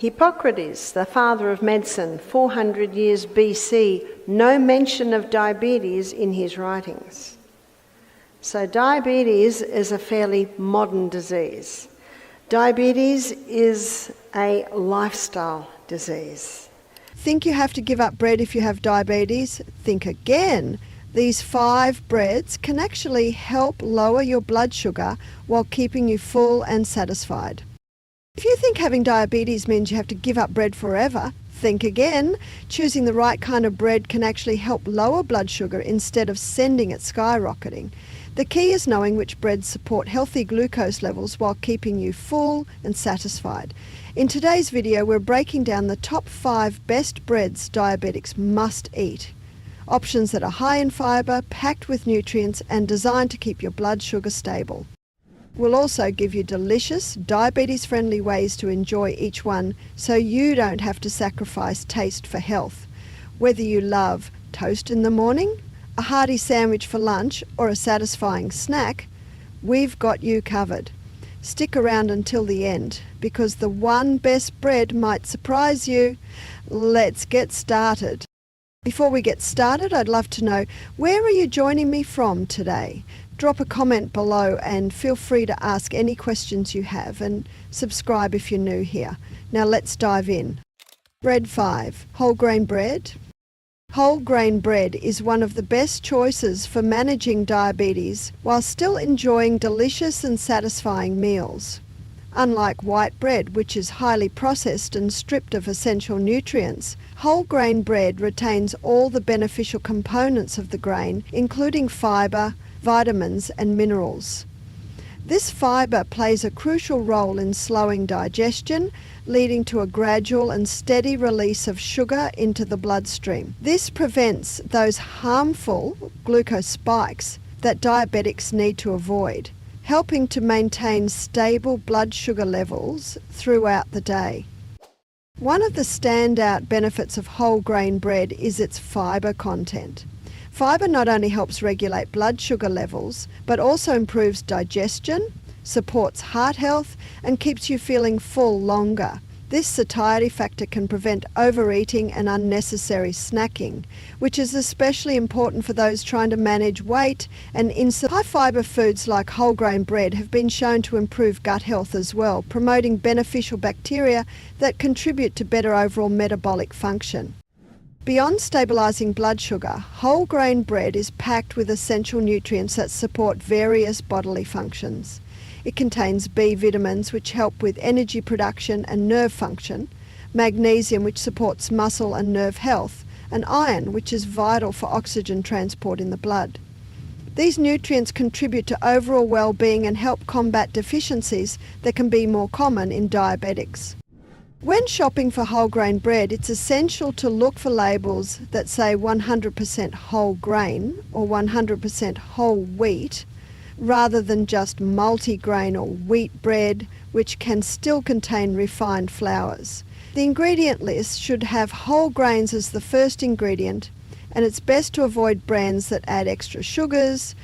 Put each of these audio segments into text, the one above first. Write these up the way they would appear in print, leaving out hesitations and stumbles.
Hippocrates, the father of medicine, 400 years BC, no mention of diabetes in his writings. So diabetes is a fairly modern disease. Diabetes is a lifestyle disease. Think you have to give up bread if you have diabetes? Think again. These 5 breads can actually help lower your blood sugar while keeping you full and satisfied. If you think having diabetes means you have to give up bread forever, think again. Choosing the right kind of bread can actually help lower blood sugar instead of sending it skyrocketing. The key is knowing which breads support healthy glucose levels while keeping you full and satisfied. In today's video, we're breaking down the top 5 best breads diabetics must eat. Options that are high in fibre, packed with nutrients, and designed to keep your blood sugar stable. We'll also give you delicious, diabetes-friendly ways to enjoy each one so you don't have to sacrifice taste for health. Whether you love toast in the morning, a hearty sandwich for lunch, or a satisfying snack, we've got you covered. Stick around until the end, because the one best bread might surprise you. Let's get started. Before we get started, I'd love to know, where are you joining me from today? Drop a comment below and feel free to ask any questions you have, and subscribe if you're new here. Now let's dive in. Bread 5, whole grain bread. Whole grain bread is one of the best choices for managing diabetes while still enjoying delicious and satisfying meals. Unlike white bread, which is highly processed and stripped of essential nutrients, whole grain bread retains all the beneficial components of the grain, including fibre, vitamins and minerals. This fibre plays a crucial role in slowing digestion, leading to a gradual and steady release of sugar into the bloodstream. This prevents those harmful glucose spikes that diabetics need to avoid, helping to maintain stable blood sugar levels throughout the day. One of the standout benefits of whole grain bread is its fibre content. Fibre not only helps regulate blood sugar levels, but also improves digestion, supports heart health, and keeps you feeling full longer. This satiety factor can prevent overeating and unnecessary snacking, which is especially important for those trying to manage weight and insulin. High-fibre foods like whole grain bread have been shown to improve gut health as well, promoting beneficial bacteria that contribute to better overall metabolic function. Beyond stabilising blood sugar, whole grain bread is packed with essential nutrients that support various bodily functions. It contains B vitamins, which help with energy production and nerve function, magnesium, which supports muscle and nerve health, and iron, which is vital for oxygen transport in the blood. These nutrients contribute to overall well-being and help combat deficiencies that can be more common in diabetics. When shopping for whole grain bread, it's essential to look for labels that say 100% whole grain or 100% whole wheat, rather than just multi-grain or wheat bread, which can still contain refined flours. The ingredient list should have whole grains as the first ingredient, and it's best to avoid brands that add extra sugars,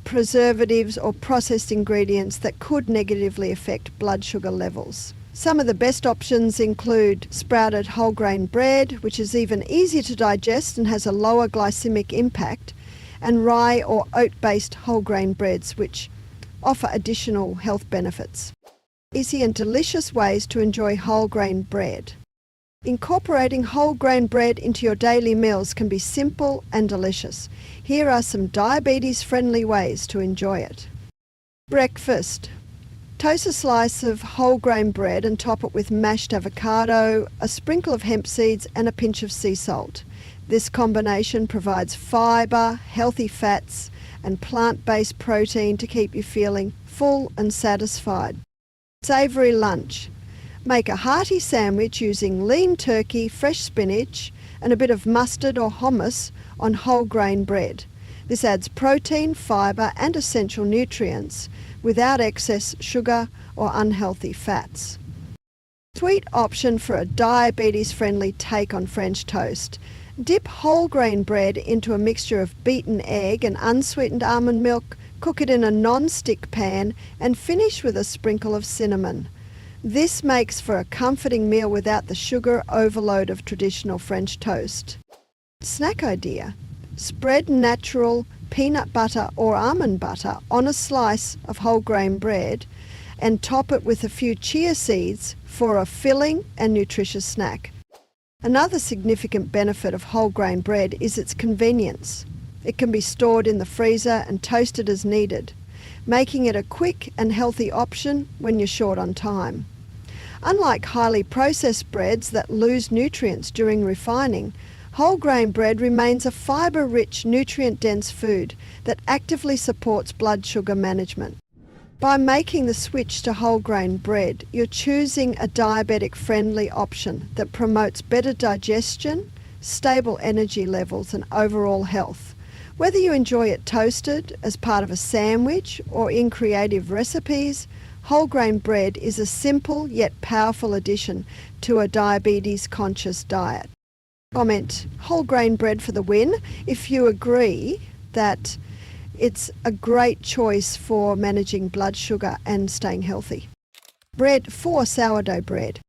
preservatives, or processed ingredients that could negatively affect blood sugar levels. Some of the best options include sprouted whole grain bread, which is even easier to digest and has a lower glycemic impact, and rye or oat-based whole grain breads, which offer additional health benefits. Easy and delicious ways to enjoy whole grain bread. Incorporating whole grain bread into your daily meals can be simple and delicious. Here are some diabetes-friendly ways to enjoy it. Breakfast. Toast a slice of whole grain bread and top it with mashed avocado, a sprinkle of hemp seeds, and a pinch of sea salt. This combination provides fibre, healthy fats, and plant-based protein to keep you feeling full and satisfied. Savoury lunch. Make a hearty sandwich using lean turkey, fresh spinach, and a bit of mustard or hummus on whole grain bread. This adds protein, fibre, and essential nutrients without excess sugar or unhealthy fats. Sweet option for a diabetes-friendly take on French toast. Dip whole grain bread into a mixture of beaten egg and unsweetened almond milk, cook it in a non-stick pan, and finish with a sprinkle of cinnamon. This makes for a comforting meal without the sugar overload of traditional French toast. Snack idea: spread natural peanut butter or almond butter on a slice of whole grain bread and top it with a few chia seeds for a filling and nutritious snack. Another significant benefit of whole grain bread is its convenience. It can be stored in the freezer and toasted as needed, making it a quick and healthy option when you're short on time. Unlike highly processed breads that lose nutrients during refining, whole grain bread remains a fibre-rich, nutrient-dense food that actively supports blood sugar management. By making the switch to whole grain bread, you're choosing a diabetic-friendly option that promotes better digestion, stable energy levels and overall health. Whether you enjoy it toasted, as part of a sandwich, or in creative recipes, whole grain bread is a simple yet powerful addition to a diabetes-conscious diet. Comment whole grain bread for the win if you agree that it's a great choice for managing blood sugar and staying healthy. Bread for sourdough bread.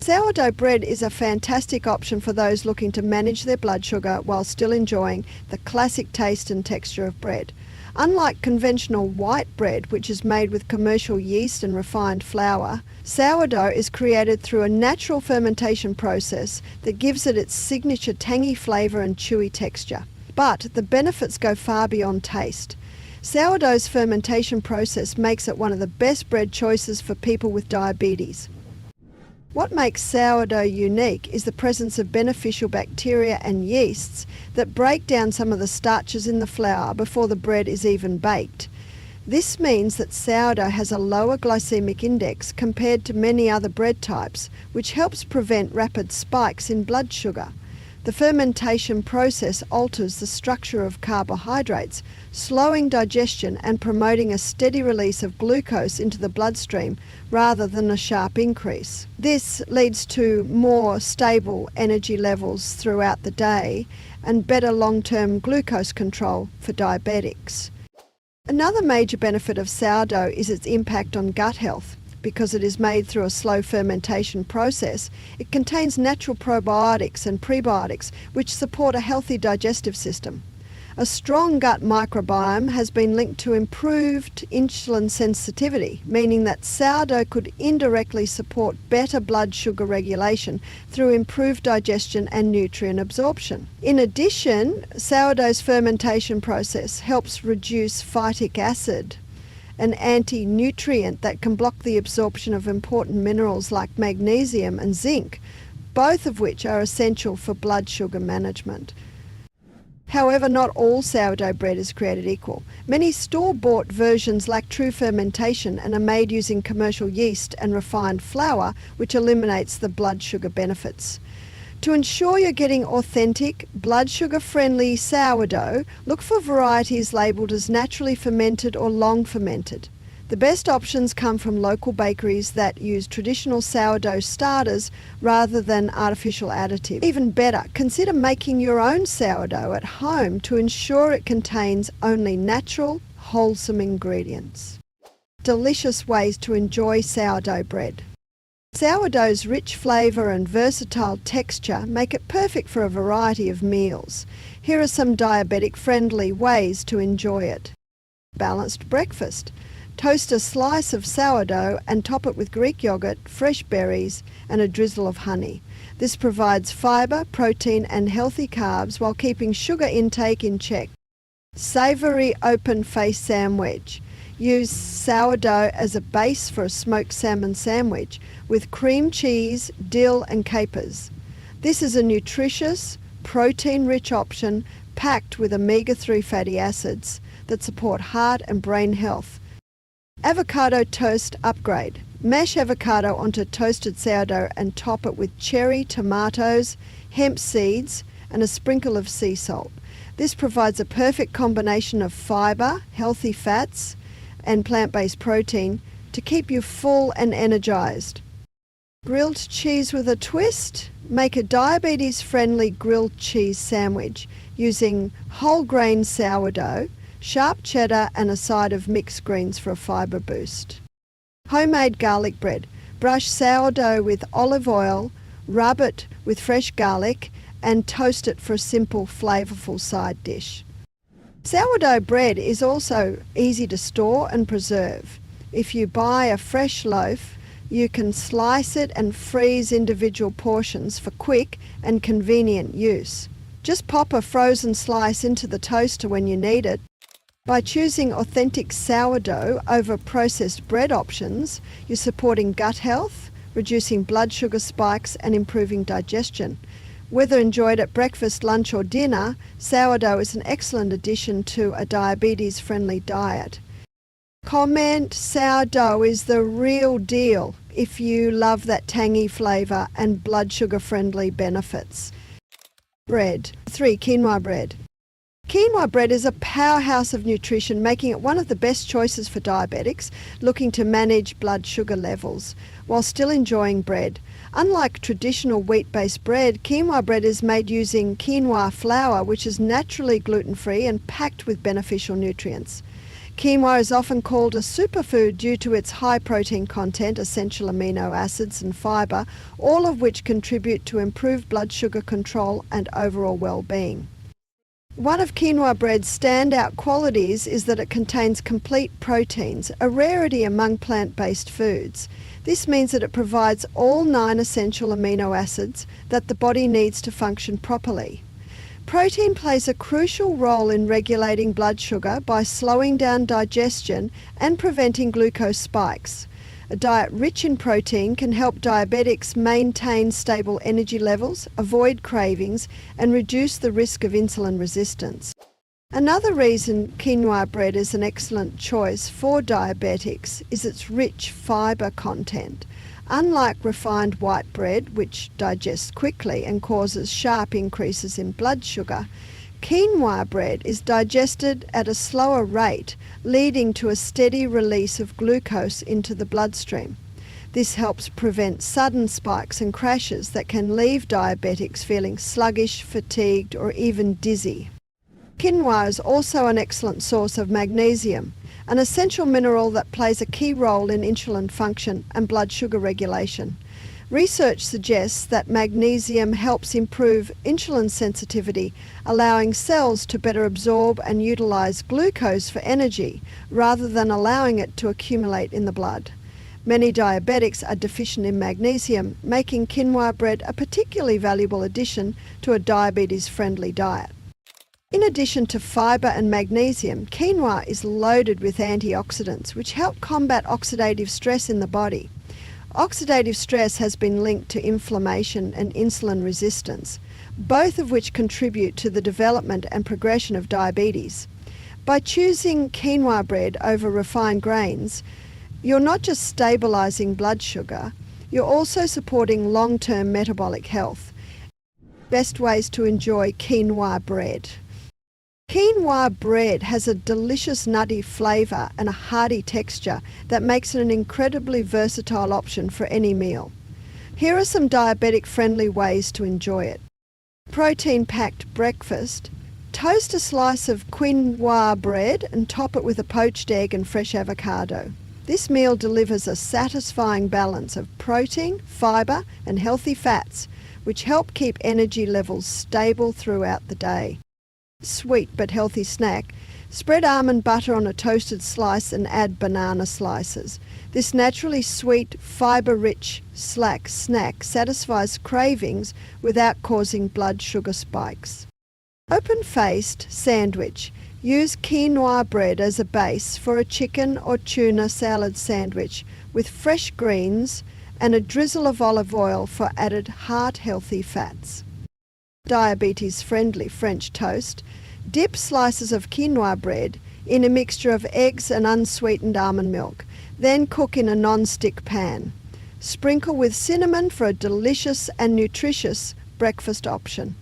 Sourdough bread is a fantastic option for those looking to manage their blood sugar while still enjoying the classic taste and texture of bread. Unlike conventional white bread, which is made with commercial yeast and refined flour, sourdough is created through a natural fermentation process that gives it its signature tangy flavour and chewy texture. But the benefits go far beyond taste. Sourdough's fermentation process makes it one of the best bread choices for people with diabetes. What makes sourdough unique is the presence of beneficial bacteria and yeasts that break down some of the starches in the flour before the bread is even baked. This means that sourdough has a lower glycemic index compared to many other bread types, which helps prevent rapid spikes in blood sugar. The fermentation process alters the structure of carbohydrates, slowing digestion and promoting a steady release of glucose into the bloodstream rather than a sharp increase. This leads to more stable energy levels throughout the day and better long-term glucose control for diabetics. Another major benefit of sourdough is its impact on gut health. Because it is made through a slow fermentation process, it contains natural probiotics and prebiotics which support a healthy digestive system. A strong gut microbiome has been linked to improved insulin sensitivity, meaning that sourdough could indirectly support better blood sugar regulation through improved digestion and nutrient absorption. In addition, sourdough's fermentation process helps reduce phytic acid, an anti-nutrient that can block the absorption of important minerals like magnesium and zinc, both of which are essential for blood sugar management. However, not all sourdough bread is created equal. Many store-bought versions lack true fermentation and are made using commercial yeast and refined flour, which eliminates the blood sugar benefits. To ensure you're getting authentic, blood sugar-friendly sourdough, look for varieties labelled as naturally fermented or long fermented. The best options come from local bakeries that use traditional sourdough starters rather than artificial additives. Even better, consider making your own sourdough at home to ensure it contains only natural, wholesome ingredients. Delicious ways to enjoy sourdough bread. Sourdough's rich flavour and versatile texture make it perfect for a variety of meals. Here are some diabetic-friendly ways to enjoy it. Balanced breakfast. Toast a slice of sourdough and top it with Greek yogurt, fresh berries and a drizzle of honey. This provides fibre, protein and healthy carbs while keeping sugar intake in check. Savoury open-face sandwich. Use sourdough as a base for a smoked salmon sandwich with cream cheese, dill and capers. This is a nutritious, protein-rich option packed with omega-3 fatty acids that support heart and brain health. Avocado toast upgrade. Mash avocado onto toasted sourdough and top it with cherry, tomatoes, hemp seeds and a sprinkle of sea salt. This provides a perfect combination of fibre, healthy fats and plant-based protein to keep you full and energized. Grilled cheese with a twist. Make a diabetes-friendly grilled cheese sandwich using whole grain sourdough, sharp cheddar and a side of mixed greens for a fibre boost. Homemade garlic bread. Brush sourdough with olive oil, rub it with fresh garlic, and toast it for a simple, flavourful side dish. Sourdough bread is also easy to store and preserve. If you buy a fresh loaf, you can slice it and freeze individual portions for quick and convenient use. Just pop a frozen slice into the toaster when you need it. By choosing authentic sourdough over processed bread options, you're supporting gut health, reducing blood sugar spikes and improving digestion. Whether enjoyed at breakfast, lunch or dinner, sourdough is an excellent addition to a diabetes-friendly diet. Comment sourdough is the real deal if you love that tangy flavour and blood sugar-friendly benefits. Bread. 3. Quinoa bread. Quinoa bread is a powerhouse of nutrition, making it one of the best choices for diabetics looking to manage blood sugar levels while still enjoying bread. Unlike traditional wheat-based bread, quinoa bread is made using quinoa flour, which is naturally gluten-free and packed with beneficial nutrients. Quinoa is often called a superfood due to its high protein content, essential amino acids and fibre, all of which contribute to improved blood sugar control and overall well-being. One of quinoa bread's standout qualities is that it contains complete proteins, a rarity among plant-based foods. This means that it provides all 9 essential amino acids that the body needs to function properly. Protein plays a crucial role in regulating blood sugar by slowing down digestion and preventing glucose spikes. A diet rich in protein can help diabetics maintain stable energy levels, avoid cravings, and reduce the risk of insulin resistance. Another reason quinoa bread is an excellent choice for diabetics is its rich fibre content. Unlike refined white bread, which digests quickly and causes sharp increases in blood sugar, quinoa bread is digested at a slower rate, leading to a steady release of glucose into the bloodstream. This helps prevent sudden spikes and crashes that can leave diabetics feeling sluggish, fatigued, or even dizzy. Quinoa is also an excellent source of magnesium, an essential mineral that plays a key role in insulin function and blood sugar regulation. Research suggests that magnesium helps improve insulin sensitivity, allowing cells to better absorb and utilize glucose for energy rather than allowing it to accumulate in the blood. Many diabetics are deficient in magnesium, making quinoa bread a particularly valuable addition to a diabetes-friendly diet. In addition to fibre and magnesium, quinoa is loaded with antioxidants which help combat oxidative stress in the body. Oxidative stress has been linked to inflammation and insulin resistance, both of which contribute to the development and progression of diabetes. By choosing quinoa bread over refined grains, you're not just stabilising blood sugar, you're also supporting long-term metabolic health. Best ways to enjoy quinoa bread. Quinoa bread has a delicious nutty flavour and a hearty texture that makes it an incredibly versatile option for any meal. Here are some diabetic-friendly ways to enjoy it. Protein-packed breakfast. Toast a slice of quinoa bread and top it with a poached egg and fresh avocado. This meal delivers a satisfying balance of protein, fibre and healthy fats, which help keep energy levels stable throughout the day. Sweet but healthy snack. Spread almond butter on a toasted slice and add banana slices. This naturally sweet, fibre-rich snack satisfies cravings without causing blood sugar spikes. Open-faced sandwich. Use quinoa bread as a base for a chicken or tuna salad sandwich with fresh greens and a drizzle of olive oil for added heart-healthy fats. Diabetes-friendly French toast. Dip slices of quinoa bread in a mixture of eggs and unsweetened almond milk. Then cook in a non-stick pan. Sprinkle with cinnamon for a delicious and nutritious breakfast option.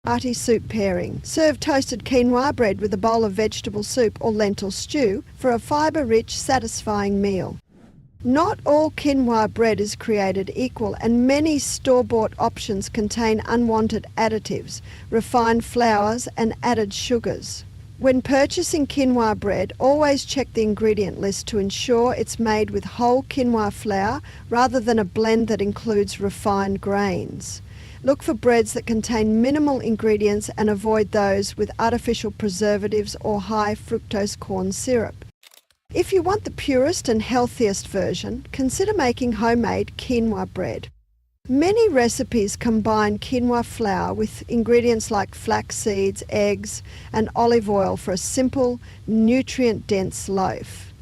Hearty soup pairing. Serve toasted quinoa bread with a bowl of vegetable soup or lentil stew for a fibre-rich, satisfying meal. Not all quinoa bread is created equal, and many store-bought options contain unwanted additives, refined flours and added sugars. When purchasing quinoa bread, always check the ingredient list to ensure it's made with whole quinoa flour rather than a blend that includes refined grains. Look for breads that contain minimal ingredients and avoid those with artificial preservatives or high fructose corn syrup. If you want the purest and healthiest version, consider making homemade quinoa bread. Many recipes combine quinoa flour with ingredients like flax seeds, eggs, and olive oil for a simple, nutrient-dense loaf.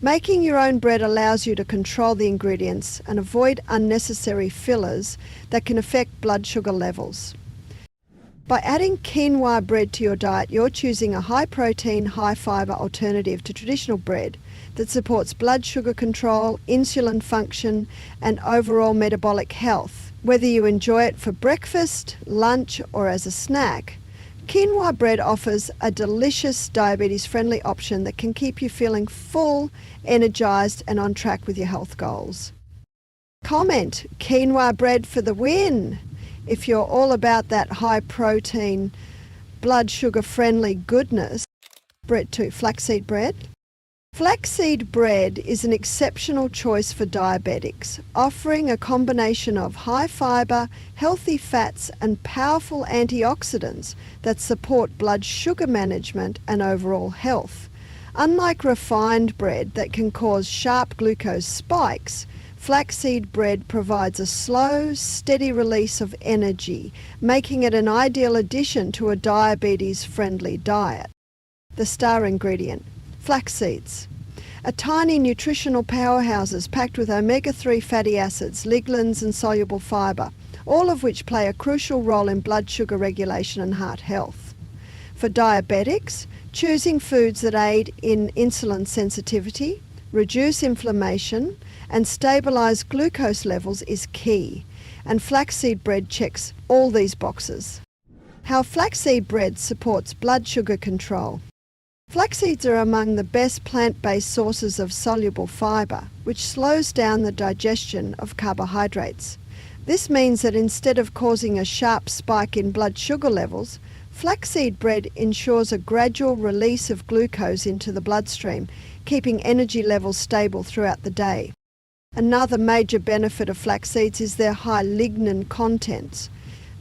Making your own bread allows you to control the ingredients and avoid unnecessary fillers that can affect blood sugar levels. By adding quinoa bread to your diet, you're choosing a high-protein, high-fibre alternative to traditional bread that supports blood sugar control, insulin function, and overall metabolic health. Whether you enjoy it for breakfast, lunch, or as a snack, quinoa bread offers a delicious diabetes-friendly option that can keep you feeling full, energized, and on track with your health goals. Comment, quinoa bread for the win! If you're all about that high-protein, blood sugar-friendly goodness. Bread 2, flaxseed bread. Flaxseed bread is an exceptional choice for diabetics, offering a combination of high fibre, healthy fats and powerful antioxidants that support blood sugar management and overall health. Unlike refined bread that can cause sharp glucose spikes, flaxseed bread provides a slow, steady release of energy, making it an ideal addition to a diabetes-friendly diet. The star ingredient: flax seeds. A tiny nutritional powerhouses packed with omega-3 fatty acids, lignans and soluble fibre, all of which play a crucial role in blood sugar regulation and heart health. For diabetics, choosing foods that aid in insulin sensitivity, reduce inflammation and stabilise glucose levels is key, and flaxseed bread checks all these boxes. How flaxseed bread supports blood sugar control. Flax seeds are among the best plant-based sources of soluble fibre, which slows down the digestion of carbohydrates. This means that instead of causing a sharp spike in blood sugar levels, flaxseed bread ensures a gradual release of glucose into the bloodstream, keeping energy levels stable throughout the day. Another major benefit of flax seeds is their high lignan contents.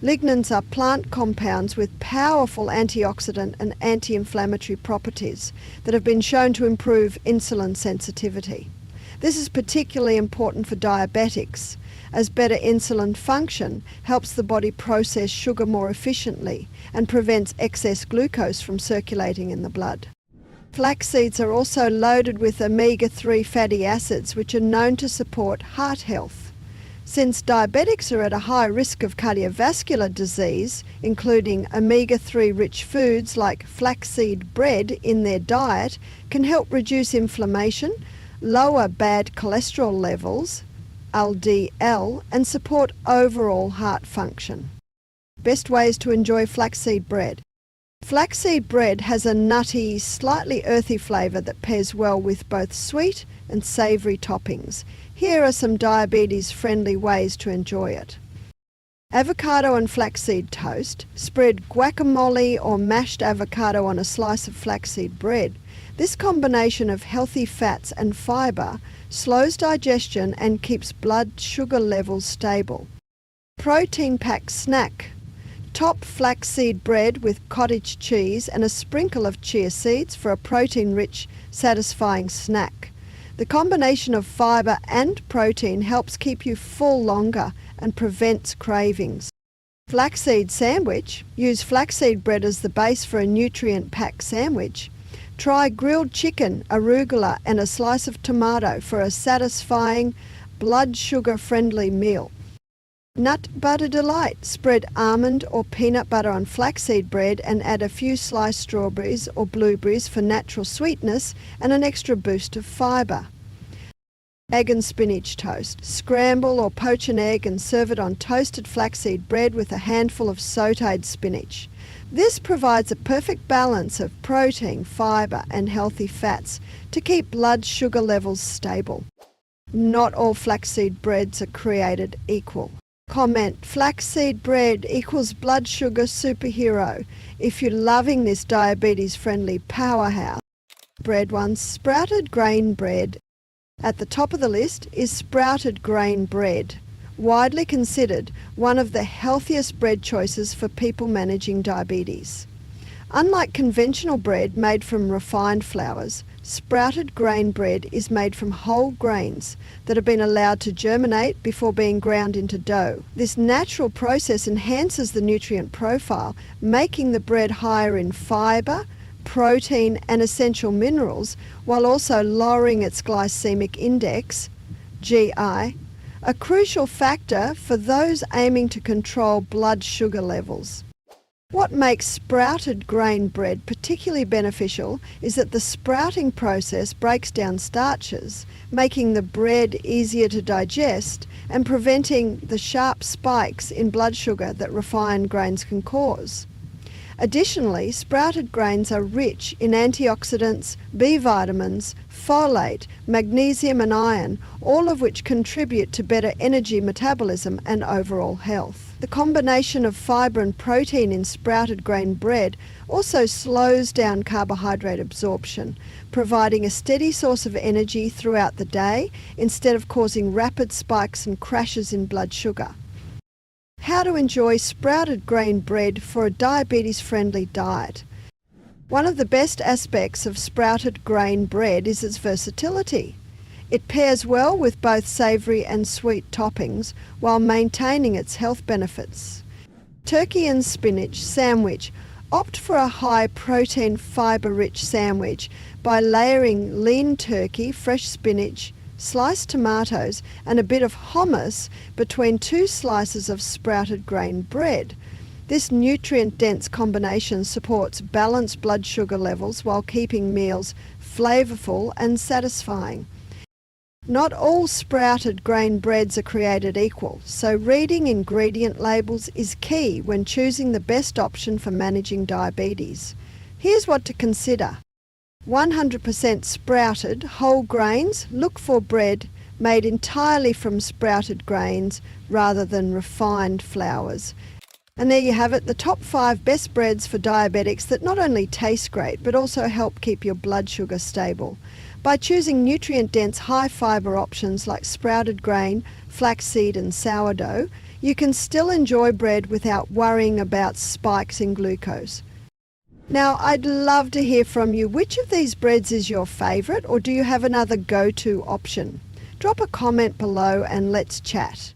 Lignans are plant compounds with powerful antioxidant and anti-inflammatory properties that have been shown to improve insulin sensitivity. This is particularly important for diabetics, as better insulin function helps the body process sugar more efficiently and prevents excess glucose from circulating in the blood. Flax seeds are also loaded with omega-3 fatty acids, which are known to support heart health. Since diabetics are at a high risk of cardiovascular disease, including omega-3 rich foods like flaxseed bread in their diet can help reduce inflammation, lower bad cholesterol levels, LDL, and support overall heart function. Best ways to enjoy flaxseed bread. Flaxseed bread has a nutty, slightly earthy flavour that pairs well with both sweet and savoury toppings. Here are some diabetes-friendly ways to enjoy it. Avocado and flaxseed toast. Spread guacamole or mashed avocado on a slice of flaxseed bread. This combination of healthy fats and fibre slows digestion and keeps blood sugar levels stable. Protein-packed snack. Top flaxseed bread with cottage cheese and a sprinkle of chia seeds for a protein-rich, satisfying snack. The combination of fibre and protein helps keep you full longer and prevents cravings. Flaxseed sandwich. Use flaxseed bread as the base for a nutrient-packed sandwich. Try grilled chicken, arugula and a slice of tomato for a satisfying, blood sugar-friendly meal. Nut butter delight. Spread almond or peanut butter on flaxseed bread and add a few sliced strawberries or blueberries for natural sweetness and an extra boost of fibre. Egg and spinach toast. Scramble or poach an egg and serve it on toasted flaxseed bread with a handful of sautéed spinach. This provides a perfect balance of protein, fibre and healthy fats to keep blood sugar levels stable. Not all flaxseed breads are created equal. Comment, flaxseed bread equals blood sugar superhero. If you're loving this diabetes-friendly powerhouse, bread one's sprouted grain bread. At the top of the list is sprouted grain bread, widely considered one of the healthiest bread choices for people managing diabetes. Unlike conventional bread made from refined flours, sprouted grain bread is made from whole grains that have been allowed to germinate before being ground into dough. This natural process enhances the nutrient profile, making the bread higher in fibre, protein and essential minerals, while also lowering its glycemic index, GI, a crucial factor for those aiming to control blood sugar levels. What makes sprouted grain bread particularly beneficial is that the sprouting process breaks down starches, making the bread easier to digest and preventing the sharp spikes in blood sugar that refined grains can cause. Additionally, sprouted grains are rich in antioxidants, B vitamins, folate, magnesium and iron, all of which contribute to better energy metabolism and overall health. The combination of fibre and protein in sprouted grain bread also slows down carbohydrate absorption, providing a steady source of energy throughout the day instead of causing rapid spikes and crashes in blood sugar. How to enjoy sprouted grain bread for a diabetes-friendly diet. One of the best aspects of sprouted grain bread is its versatility. It pairs well with both savoury and sweet toppings while maintaining its health benefits. Turkey and spinach sandwich. Opt for a high protein fibre-rich sandwich by layering lean turkey, fresh spinach, sliced tomatoes and a bit of hummus between 2 slices of sprouted grain bread. This nutrient-dense combination supports balanced blood sugar levels while keeping meals flavourful and satisfying. Not all sprouted grain breads are created equal, so reading ingredient labels is key when choosing the best option for managing diabetes. Here's what to consider. 100% sprouted whole grains. Look for bread made entirely from sprouted grains rather than refined flours. And there you have it, the top 5 best breads for diabetics that not only taste great but also help keep your blood sugar stable. By choosing nutrient-dense high-fibre options like sprouted grain, flaxseed and sourdough, you can still enjoy bread without worrying about spikes in glucose. Now, I'd love to hear from you. Which of these breads is your favourite, or do you have another go-to option? Drop a comment below and let's chat.